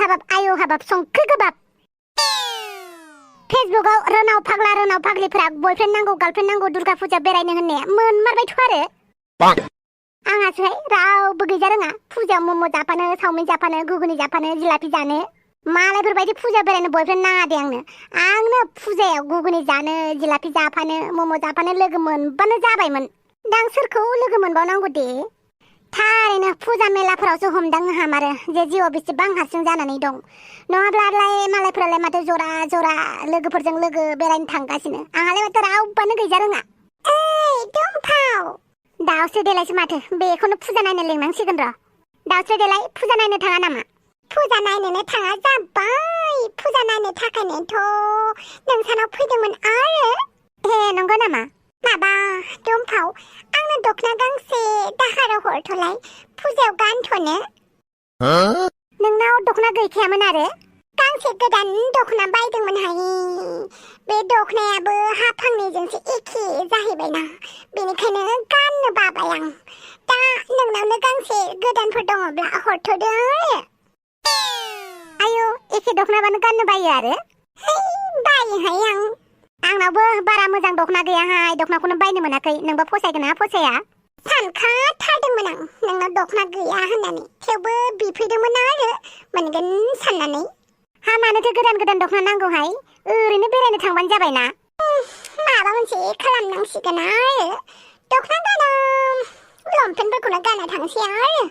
हाबाब आयौ हाबाब संख्रि गोबाब फेसबुकाव रोनाव फाग्लिफोरा बयफ्रेन्ड नांगौ गार्लफ्रेन्ड नांगौ दुर्गा फुजा बेरायनो होननाया मोनमारबायथ' आरो आंहासोहाय रावबो गैजा रोङा फुजायाव मम' जाफानो चावमिन जाफानो घुगुनि जाफानो जिलापि जानो मालायफोरबायदि फुजा बेरायनो बयफ्रेन्ड नाङा दे आंनो फुजायाव घुगुनि जानो जिलापि जाफानो मम' जाफानो लोगो मोनबानो जाबायमोन दा आं सोरखौ लोगो मोनबावनांगौ दे थारैनो फुजा मेलाफोरावसो हमदांनो हामारो जे जिउआव बेसेबां हारसिं जानानै दं नङाब्लालाय मालायफोरालाय माथो जरा जरा लोगोफोरजों लोगो बेरायनो थांगासिनो आंहालाय माथो रावबोआनो गैजा रोङा ओइ दंफाव दाउस्रि देलायसो माथो बेखौनो फुजा नायनो लिंनांसिगोन र' दाउस्रि देलाय फुजा नायनो थाङा नामा फुजा नायनोनो थाङा जाबाय फुजा नायनो थाखायनोथ' नोंसानाव फैदोंमोन आरो हे नंगौ नामा माबा दंफाव आंनो दखना गांसे दाहाराव हरथ'लाय फुजायाव गानथ'नो नोंनाव दखना गैखायामोन आरो गांसे गोदान दखना बायदोंमोनहाय बे दखनायाबो हाफांनिजोंसो एखे जाहैबायना बेनिखायनो गाननो बाबाय आं दा नोंनावनो गांसे गोदानफोर दङब्ला हरथ'दो आयौ एखे दखनाबानो गाननो बायो आरो बायोहाय आंनावबो बारा मोजां दखना गैयाहाय दखनाखौनो बायनो मोनाखै नोंबा फसायगोन ना फसाया सानखाथारदोंमोन आं नोंनाव दखना गैया होननानै थेवबो बिफैदोंमोन आरो मोनगोन साननानै हा मानोथो गोदान गोदान दखना नांगौहाय ओरैनो बेरायनो थांबानो जाबायना माबा मोनसे खालामनांसिगोन आरो दखना गाना लंपेन्टफोरखौनो गाना थांसै आरो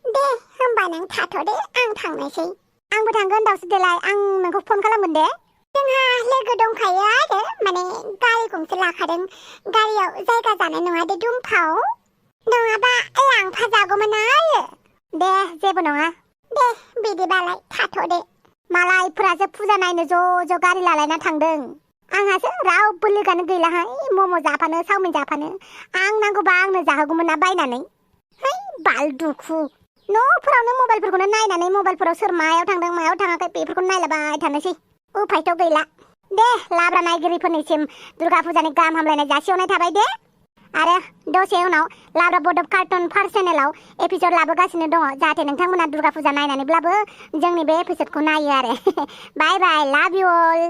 दे होमबा नों थाथ'दे आं थांनोसै आंबो थांगोन दाउस्रि देलाय आं नोंखौ फन खालामगोन दे जोंहा लोगो दंखायो आरो माने गारि गंसे लाखादों गारियाव जायगा जानाय नङा दे दुमफाव नङाबा लांफाजागौमोन आरो दे जेबो नङा दे बिदिबालाय थाथ'दे मालायफोरासो फुजा नायनो ज' गारि लालायना थांदों आंहासो रावबो लोगोआनो गैलाहाय मम' जाफानो चावमिन जाफानो आं नांगौबा आंनो जाहोगौमोन ना बायनानै है बाल दुखु न'फोरावनो मबाइलफोरखौनो नायनानै मबाइलफोराव सोर मायाव थांदों मायाव थाङाखै बेफोरखौ नायलाबाय थानोसै उफायथ' गैला दे लाब्रा नायगिरिफोरनिसिम दुर्गा फुजानि गाहाम हामलायनाय जासिहरनाय थाबाय दे आरो दसे उनाव लाब्रा बड' कार्टुन फार्स्ट चेनेलाव एपिसड लाबोगासिनो दङ जाहाथे नोंथांमोना दुर्गा फुजा नायनानैब्लाबो जोंनि बे एपिसडखौ नायो आरो बाय बाय लाभ इउ अल